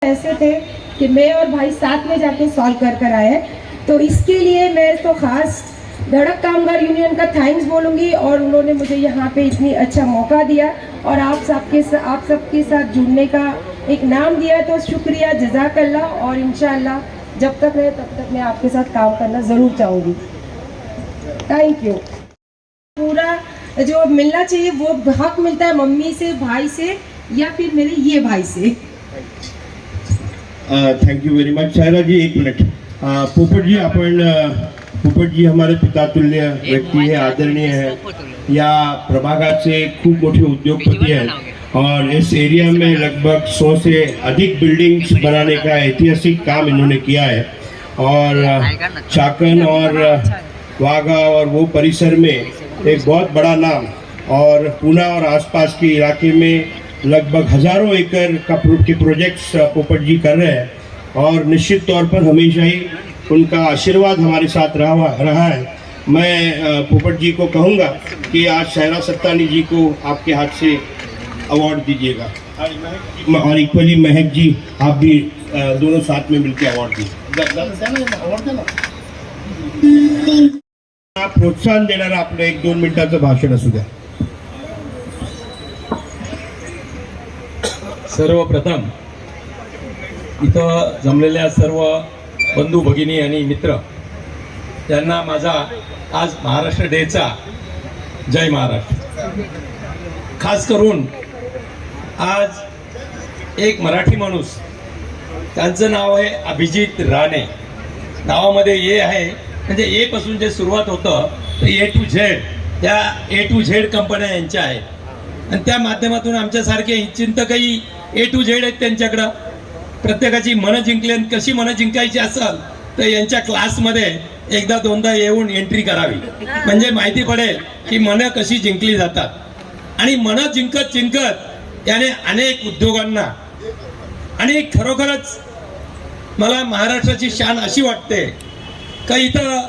ऐसे थे कि मैं और भाई साथ में जाके सॉल्व कर आए हैं। तो इसके लिए मैं तो खास धड़क कामगार यूनियन का थैंक्स बोलूँगी, और उन्होंने मुझे यहाँ पे इतनी अच्छा मौका दिया और आप सबके साथ जुड़ने का एक नाम दिया, तो शुक्रिया, जज़ाकल्लाह। और इंशाअल्लाह जब तक रहे तब तक मैं आपके साथ काम करना ज़रूर चाहूँगी। Thank you. पूरा जो मिलना चाहिए वो हक मिलता है मम्मी से, भाई से, या फिर मेरे ये भाई से। Thank you very much. Shaira ji एक मिनट। पोपट जी, आपण पोपट जी हमारे पितातुल्य व्यक्ति है, आदरणीय है, या प्रभागाचे खूप मोठे उद्योगपति हैं और इस एरिया में लगभग 100 से अधिक बिल्डिंग्स बनाने का ऐतिहासिक काम इन्होंने किया है। और चाकन और वाघा और वो परिसर में एक बहुत बड़ा नाम, और पूना और आसपास के इलाके में लगभग हजारों एकड़ के प्रोजेक्ट्स पोपट जी कर रहे हैं, और निश्चित तौर पर हमेशा ही उनका आशीर्वाद हमारे साथ रहा है। मैं पोपट जी को कहूँगा कि आज शायरा सत्तानी जी को आपके हाथ से अवार्ड दीजिएगा, और इक्वली महक जी आप भी दोनों साथ में मिलकर अवार्ड दीजिए। प्रोत्साहन देणारं आपलं 1-2 मिनिटाचं भाषण असू द्या। सर्वप्रथम इथं जमलेल्या सर्व बंधू भगिनी आणि मित्र यांना माझा आज महाराष्ट्र डेचा जय महाराष्ट्र। खास करून आज एक मराठी माणूस, त्यांचं नाव आहे अभिजित राणे। नावामध्ये ए आहे, म्हणजे ए पासून जे सुरुवात होतं ते A to Z, त्या A to Z कंपन्या यांच्या आहेत, आणि त्या माध्यमातून आमच्यासारखे चिंतकही A to Z आहेत त्यांच्याकडं। प्रत्येकाची मनं जिंकली, आणि कशी मनं जिंकायची असेल तर यांच्या क्लासमध्ये एकदा दोनदा येऊन एंट्री करावी, म्हणजे माहिती पडेल की मनं कशी जिंकली जातात। आणि मनं जिंकत जिंकत याने अनेक उद्योगांना, आणि खरोखरच मला महाराष्ट्राची शान अशी वाटते का इथं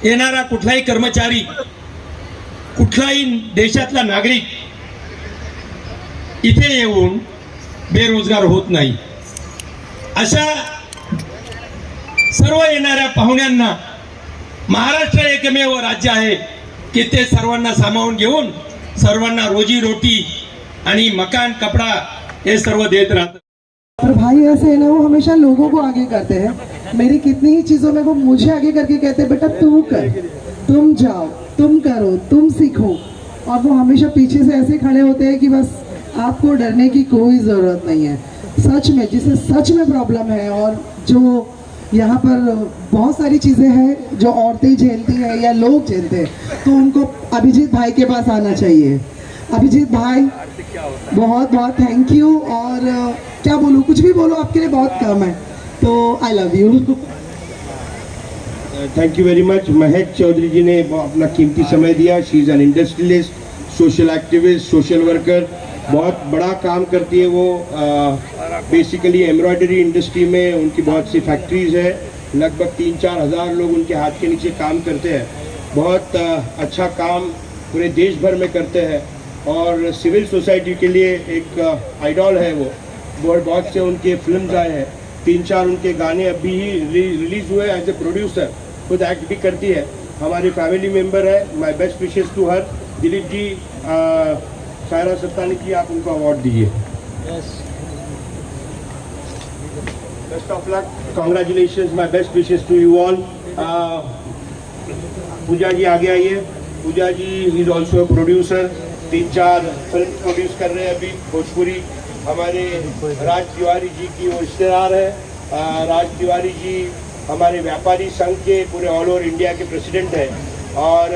येणारा कुठलाही कर्मचारी, कुठलाही देशातला नागरिक इथे येऊन बेरोजगार होत नाही। अशा सर्व येणाऱ्या पाहुण्यांना महाराष्ट्र एकमेव राज्य आहे की ते सर्वांना सामावून घेऊन सर्वांना रोजी रोटी आणि मकान, कपडा हे सर्व देत राहतात। और भाई ऐसे है ना, वो हमेशा लोगों को आगे करते हैं। मेरी कितनी ही चीज़ों में वो मुझे आगे करके कहते हैं बेटा तू कर, तुम जाओ, तुम करो, तुम सीखो, और वो हमेशा पीछे से ऐसे खड़े होते हैं कि बस आपको डरने की कोई ज़रूरत नहीं है। सच में, जिसे सच में प्रॉब्लम है, और जो यहाँ पर बहुत सारी चीज़ें हैं जो औरतें झेलती हैं या लोग झेलते हैं, तो उनको अभिजीत भाई के पास आना चाहिए। अभिजीत भाई बहुत बहुत थैंक यू, और क्या बोलूँ, कुछ भी बोलो, आपके लिए बहुत कम है, तो I love you. Thank you very much. महक चौधरी जी ने अपना कीमती समय दिया। She is an industrialist, social activist, social worker, बहुत बड़ा काम करती है वो। बेसिकली एम्ब्रॉयडरी इंडस्ट्री में उनकी बहुत सी फैक्ट्रीज है, लगभग 3-4 हज़ार लोग उनके हाथ के नीचे काम करते हैं। बहुत अच्छा काम पूरे देश भर में करते हैं, और सिविल सोसाइटी के लिए एक आइडॉल है वो। बहुत से उनके फिल्म्स आए हैं, 3-4 उनके गाने अभी ही रिलीज़ हुए। एज ए प्रोड्यूसर खुद एक्ट भी करती है, हमारी फैमिली मेम्बर है। My best wishes to her. Dilip ji, Shaira Sattani ji, आप उनको अवार्ड दीजिए। Best of luck, congratulations, my best wishes to you all. Pooja ji आगे आइए। Pooja ji is also producer, 3-4 film produce कर रहे हैं अभी भोजपुरी। हमारे राज तिवारी जी की वो रिश्तेदार है। राज तिवारी जी हमारे व्यापारी संघ के पूरे ऑल ओवर इंडिया के प्रेसिडेंट हैं। और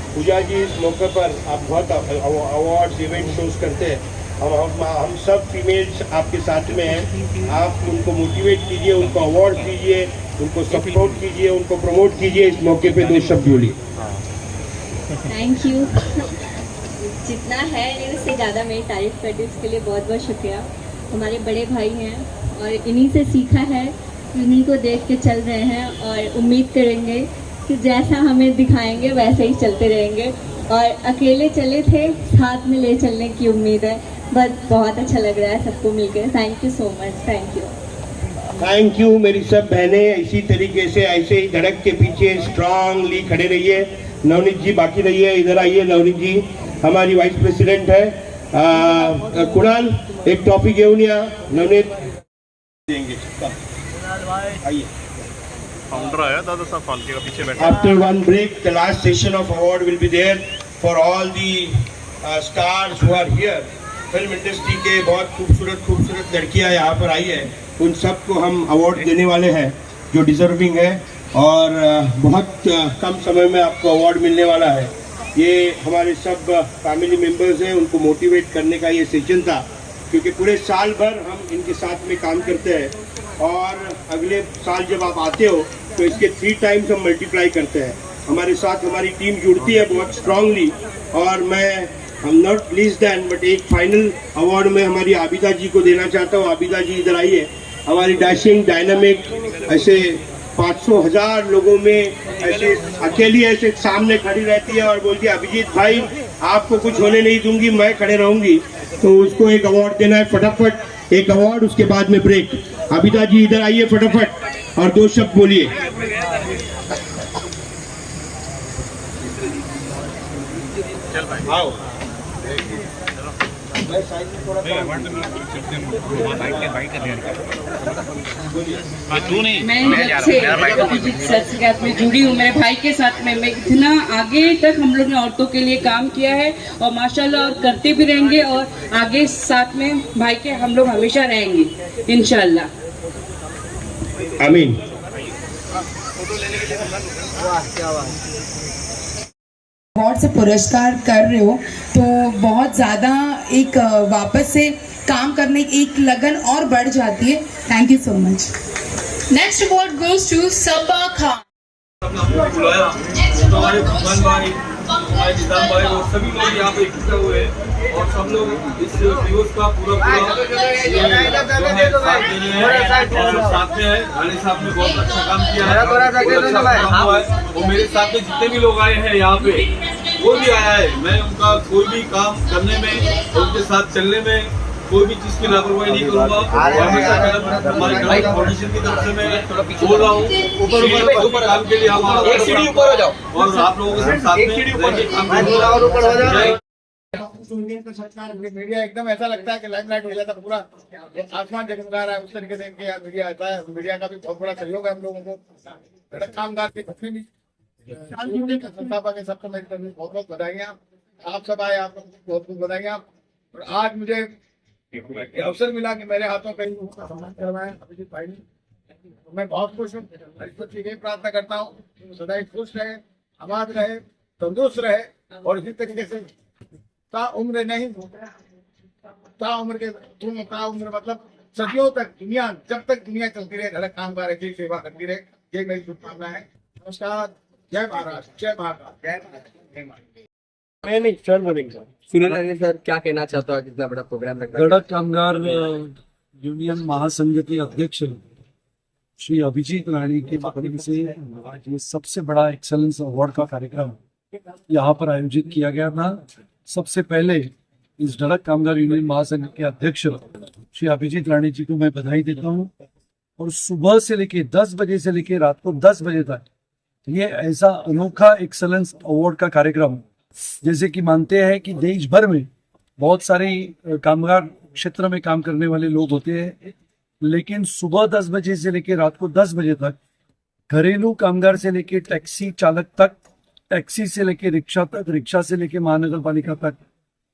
पूजा जी, इस मौके पर आप बहुत अवार्ड्स, इवेंट शोज करते हैं। हम सब फीमेल्स आपके साथ में हैं। आप उनको मोटिवेट कीजिए, उनको अवार्ड्स दीजिए, उनको सपोर्ट कीजिए, उनको प्रमोट कीजिए। इस मौके पे 2 शब्द बोलिए। Thank you. जितना है नहीं उससे ज़्यादा मेरी तारीफ़ करती हूँ, उसके लिए बहुत बहुत शुक्रिया। हमारे बड़े भाई हैं और इन्हीं से सीखा है, इन्हीं को देख के चल रहे हैं, और उम्मीद करेंगे कि जैसा हमें दिखाएंगे वैसे ही चलते रहेंगे। और अकेले चले थे, साथ में ले चलने की उम्मीद है। बस बहुत अच्छा लग रहा है सबको मिलकर। Thank you so much. Thank you. Thank you मेरी सब बहनें, इसी तरीके से ऐसे ही धड़क के पीछे स्ट्रांगली खड़े रहिए। नवनीत जी बाकी रहिए, इधर आइए। नवनीत जी हमारी वाइस प्रेसिडेंट है। कुणाल एक ट्रॉफी घेऊन या। नवनीत देंगे, आइए। फाउंडर आया दादा साहब फालके का पीछे बैठा। After one break, the last session of award will be there for all the stars who are here. Film industry के बहुत खूबसूरत लड़कियां यहाँ पर आई है, उन सबको हम अवार्ड देने वाले हैं जो डिजर्विंग है, और बहुत कम समय में आपको अवार्ड मिलने वाला है। ये हमारे सब फैमिली मेम्बर्स हैं, उनको मोटिवेट करने का ये सेशन था, क्योंकि पूरे साल भर हम इनके साथ में काम करते हैं, और अगले साल जब आप आते हो तो इसके 3 टाइम्स हम मल्टीप्लाई करते हैं। हमारे साथ हमारी टीम जुड़ती है बहुत स्ट्रांगली, और मैं नॉट लीस्ट दैन बट एक फाइनल अवार्ड में हमारी आबिदा जी को देना चाहता हूँ। आबिदा जी इधर आइए। हमारी डैशिंग डायनामिक, ऐसे 500,000 लोगों में ऐसे अकेली ऐसे सामने खड़ी रहती है और बोलती है अभिजीत भाई आपको कुछ होने नहीं दूंगी, मैं खड़े रहूंगी। तो उसको एक अवार्ड देना है, फटाफट एक अवार्ड, उसके बाद में ब्रेक। आबिदा जी इधर आइए फटाफट और 2 शब्द बोलिए। आओ मैं जब से अभिजीत सर के साथ में जुड़ी हूँ, मेरे भाई के साथ में, मैं इतना आगे तक हम लोग ने औरतों के लिए काम किया है और माशाल्लाह और करते भी रहेंगे, और आगे साथ में भाई के हम लोग हमेशा रहेंगे इंशाल्लाह। आमीन। अवार्ड से पुरस्कार कर रहे हो तो बहुत ज़्यादा एक वापस से काम करने की एक लगन और बढ़ जाती है। Thank you so much. Next award goes to Saba Khan. बुलाया तो हमारे भगवान भाई, हमारे निजाम भाई और सभी लोग यहाँ पे इकट्ठे हुए, और सब लोग इस दिवस का पूरा साथ दे रहे हैं, और साथ में है रानी साहब ने बहुत अच्छा काम किया है, और मेरे साथ में जितने भी लोग आए हैं यहाँ पे, वो भी आया है। मैं उनका कोई भी काम करने में, उनके साथ चलने में कोई भी चीज की लापरवाही नहीं करूंगा। हमारे ग्राउंड फाउंडेशन की तरफ से मैं बोल रहा हूँ, ऊपर काम के लिए आप एक सीढ़ी ऊपर हो जाओ, और आप लोगों के साथ में मीडिया एकदम ऐसा लगता है कि लाइमलाइट मिला था, पूरा आसमान जगमगा रहा है, उस तरीके से इनके यहाँ मीडिया आता है। मीडिया का भी बहुत बड़ा सहयोग है हम लोगों को। कामगार के संस्थापक है, सबको मेरी तरफ से बहुत बहुत बधाइयाँ। आप सब आए, आपको बहुत बहुत बधाइयाँ। और आज मुझे अवसर मिला कि मेरे हाथों कई लोगों का सम्मान करवाया अभिजीत भाई ने, तो मैं बहुत खुश हूँ। ईश्वर से यही प्रार्थना करता हूँ सदैव खुश रहे, आबाद रहे, तंदुरुस्त रहे, और इसी तरीके से ताउम्र नहीं, ताउम्र मतलब सदियों तक, दुनिया जब तक दुनिया चलती रहे, धड़क कामगार की सेवा करती रहे, ये मेरी शुभकामना है। नमस्कार, जय महाराष्ट्र, जय भारत, जय भारत। मैं नहीं सर बोलेंगे। सुनील सर क्या कहना चाहता हूँ, कितना बड़ा प्रोग्राम रखा है? धड़क कामगार यूनियन महासंघ के अध्यक्ष श्री अभिजीत राणी के माध्यम से आज ये सबसे बड़ा एक्सेलेंस अवार्ड का कार्यक्रम यहाँ पर आयोजित किया गया था। सबसे पहले इस धड़क कामगार यूनियन महासंघ के अध्यक्ष श्री अभिजीत राणी जी को मैं बधाई देता हूँ। और सुबह से लेके 10 बजे से लेके रात को 10 बजे तक ये ऐसा अनोखा एक्सेलेंस अवार्ड का कार्यक्रम, जैसे कि मानते हैं कि देश भर में बहुत सारे कामगार क्षेत्र में काम करने वाले लोग होते हैं, लेकिन सुबह 10 बजे से लेकर रात को 10 बजे तक घरेलू कामगार से लेकर टैक्सी चालक तक, टैक्सी से लेकर रिक्शा तक, रिक्शा से लेकर महानगर पालिका तक,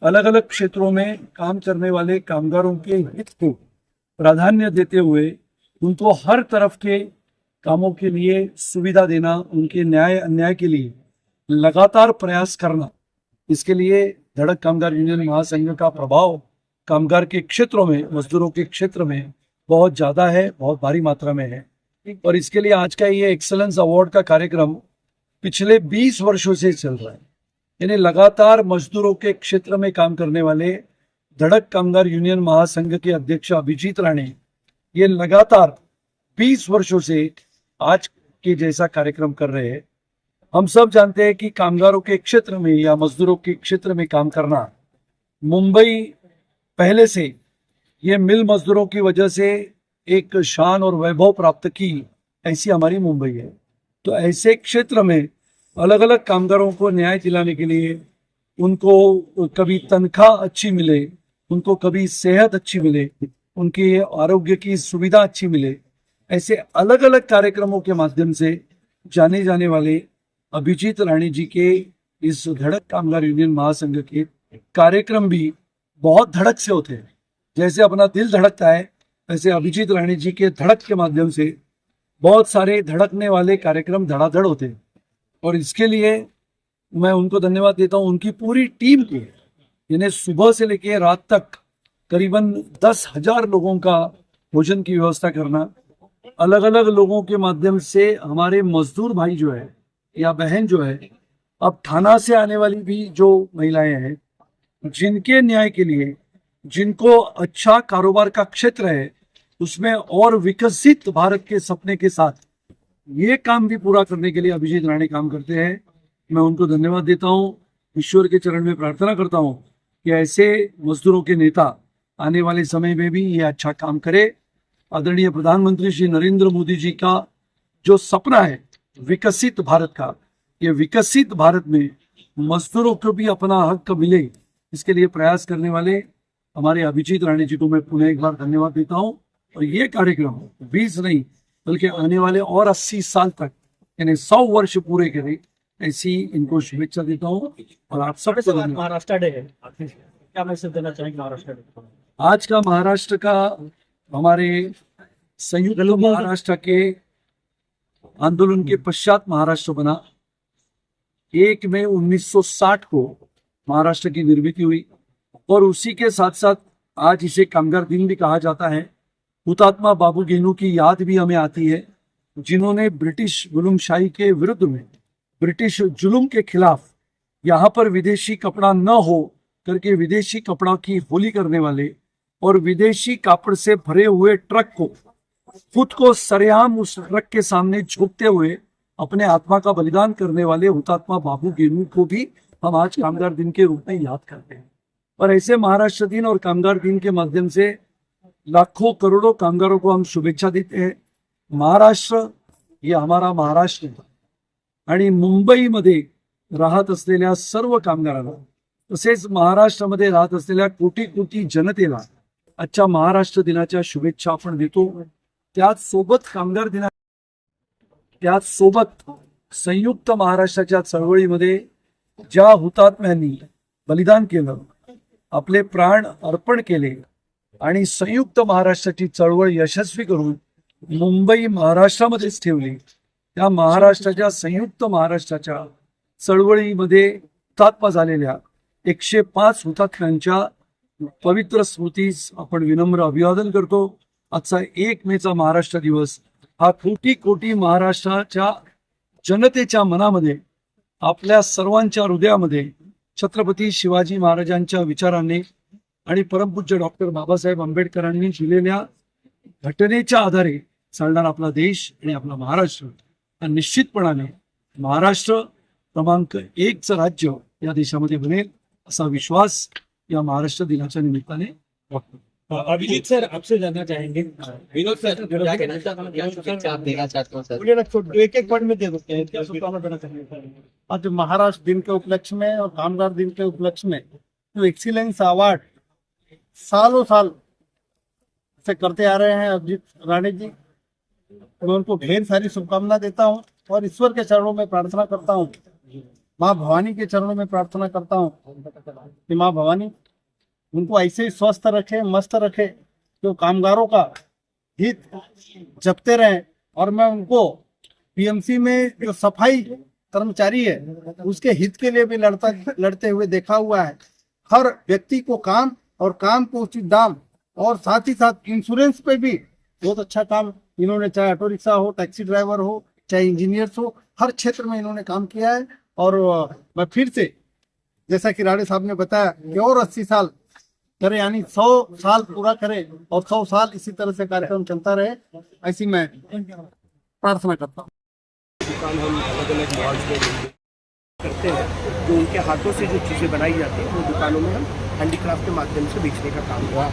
अलग अलग क्षेत्रों में काम करने वाले कामगारों के हित को प्राधान्य देते हुए उनको हर तरफ के कामों के लिए सुविधा देना, उनके न्याय अन्याय के लिए लगातार प्रयास करना, इसके लिए धड़क कामगार यूनियन महासंघ का प्रभाव कामगार के क्षेत्रों में, मजदूरों के क्षेत्र में बहुत ज्यादा है, बहुत भारी मात्रा में है। और इसके लिए आज का ये एक्सेलेंस अवार्ड का कार्यक्रम पिछले 20 वर्षों से चल रहा है। यानी लगातार मजदूरों के क्षेत्र में काम करने वाले धड़क कामगार यूनियन महासंघ के अध्यक्ष अभिजीत राणी ये लगातार 20 वर्षों से आज के जैसा कार्यक्रम कर रहे हैं। हम सब जानते हैं कि कामगारों के क्षेत्र में या मजदूरों के क्षेत्र में काम करना, मुंबई पहले से ये मिल मजदूरों की वजह से एक शान और वैभव प्राप्त की, ऐसी हमारी मुंबई है। तो ऐसे क्षेत्र में अलग अलग कामगारों को न्याय दिलाने के लिए, उनको कभी तनख्वाह अच्छी मिले, उनको कभी सेहत अच्छी मिले, उनकी आरोग्य की सुविधा अच्छी मिले, ऐसे अलग अलग कार्यक्रमों के माध्यम से जाने जाने वाले अभिजीत राणी जी के इस धड़क कामगार यूनियन महासंघ के कार्यक्रम भी बहुत धड़क से होते हैं। जैसे अपना दिल धड़कता है, वैसे अभिजीत राणी जी के धड़क के माध्यम से बहुत सारे धड़कने वाले कार्यक्रम धड़ाधड़ होते हैं। और इसके लिए मैं उनको धन्यवाद देता हूँ, उनकी पूरी टीम को। यानी सुबह से लेकर रात तक करीबन 10,000 लोगों का भोजन की व्यवस्था करना, अलग अलग लोगों के माध्यम से हमारे मजदूर भाई जो है या बहन जो है, अब थाना से आने वाली भी जो महिलाएं हैं, जिनके न्याय के लिए, जिनको अच्छा कारोबार का क्षेत्र है, उसमें और विकसित भारत के सपने के साथ ये काम भी पूरा करने के लिए अभिजीत राणी काम करते हैं। मैं उनको धन्यवाद देता हूँ। ईश्वर के चरण में प्रार्थना करता हूँ कि ऐसे मजदूरों के नेता आने वाले समय में भी ये अच्छा काम करे। आदरणीय प्रधानमंत्री श्री नरेंद्र मोदी जी का जो सपना है विकसित भारत का, ये विकसित भारत में मजदूरों को भी अपना हक मिले, इसके लिए प्रयास करने वाले हमारे अभिजीत राणी जी को मैं पुनः एक बार धन्यवाद देता हूँ। और ये कार्यक्रम 20 नहीं बल्कि आने वाले और 80 साल तक, यानी 100 वर्ष पूरे करें, ऐसी इनको शुभेच्छा देता हूँ। और आप सबको महाराष्ट्र डे है, क्या मैसेज देना चाहेंगे महाराष्ट्र डे? आज का महाराष्ट्र का, हमारे संयुक्त महाराष्ट्र के आंदोलन के पश्चात महाराष्ट्र बना। 1 मई 1960 को महाराष्ट्र की निर्मित हुई और उसी के साथ साथ आज इसे कामगार दिन भी कहा जाता है। हुतात्मा बाबू गेनू की याद भी हमें आती है, जिन्होंने ब्रिटिश जुल्मशाही के विरुद्ध में, ब्रिटिश जुल्म के खिलाफ यहाँ पर विदेशी कपड़ा न हो करके विदेशी कपड़ा की होली करने वाले और विदेशी कापड़ से भरे हुए ट्रक को, खुद को सरेआम उस ट्रक के सामने झुकते हुए अपने आत्मा का बलिदान करने वाले हुतात्मा बाबू गेनू को भी हम आज कामगार दिन के रूप में याद करते हैं। और ऐसे महाराष्ट्र दिन और कामगार दिन के माध्यम से लाखों करोड़ों कामगारों को हम शुभेच्छा देते हैं। महाराष्ट्र हे हमारा महाराष्ट्र आहे आणि मुंबईमध्ये राहत असलेल्या सर्व कामगारांना, तसेच महाराष्ट्रामध्ये राहत असलेल्या कोटी कोटी जनतेला आजच्या महाराष्ट्र दिनाच्या शुभेच्छा आपण देतो। त्याचसोबत कामगार दिना, त्याचसोबत संयुक्त महाराष्ट्राच्या चळवळीमध्ये ज्या हुतात्म्यांनी बलिदान केलं, आपले प्राण अर्पण केले आणि संयुक्त महाराष्ट्राची चळवळ यशस्वी करून मुंबई महाराष्ट्रामध्येच ठेवली, त्या महाराष्ट्राच्या संयुक्त महाराष्ट्राच्या चळवळीमध्ये हुतात्मा झालेल्या 105 हुतात्म्यांच्या पवित्र स्मृतीस आपण विनम्र अभिवादन करतो। आजचा 1 मेचा महाराष्ट्र दिवस हा कोटी कोटी महाराष्ट्राच्या जनतेच्या मनामध्ये, आपल्या सर्वांच्या हृदयामध्ये छत्रपती शिवाजी महाराजांच्या विचारांनी आणि परमपूज्य डॉक्टर बाबासाहेब आंबेडकरांनी दिलेल्या घटनेच्या आधारे चालणारा आपला देश आणि आपला महाराष्ट्र हा निश्चितपणाने महाराष्ट्र क्रमांक 1चं राज्य या देशामध्ये बनेल असा विश्वास या महाराष्ट्र दिनाच्या निमित्ताने वाटतो। अभिजीत सर, आपसे जानना चाहेंगे, विनोद सर क्या कहना चाहते हैं, क्या शुभेच्छा आप देना चाहते हो सर? एक एक पॉइंट में दे सकते हैं, क्या शुभकामना देना चाहेंगे? आज महाराष्ट्र दिन के उपलक्ष्य में और कामगार दिन के उपलक्ष्य में जो एक्सीलेंस अवार्ड सालों साल से करते आ रहे हैं अभिजीत राणी जी, मैं उनको ढेर सारी शुभकामना देता हूँ और ईश्वर के चरणों में प्रार्थना करता हूँ, माँ भवानी के चरणों में प्रार्थना करता हूँ कि माँ भवानी उनको ऐसे ही स्वस्थ रखे, मस्त रखे, जो कामगारों का हित जपते रहें। और मैं उनको पीएमसी में जो सफाई कर्मचारी है उसके हित के लिए भी लड़ते हुए देखा हुआ है। हर व्यक्ति को काम और काम को उचित दाम, और साथ ही साथ इंश्योरेंस पे भी बहुत अच्छा काम इन्होंने, चाहे ऑटो रिक्शा हो, टैक्सी ड्राइवर हो, चाहे इंजीनियर्स हो, हर क्षेत्र में इन्होंने काम किया है। और मैं फिर से, जैसा कि राणे साहब ने बताया कि और 80 साल करे, यानी 100 साल पूरा करे और 100 साल इसी तरह से कार्यक्रम चलता रहे, ऐसी मैं प्रार्थना करता हूँ। दुकान हम अलग अलग मॉल्स में करते हैं, जो उनके हाथों से जो चीज़ें बनाई जाती हैं वो दुकानों में हम हैंडीक्राफ्ट के माध्यम से बेचने का काम हुआ।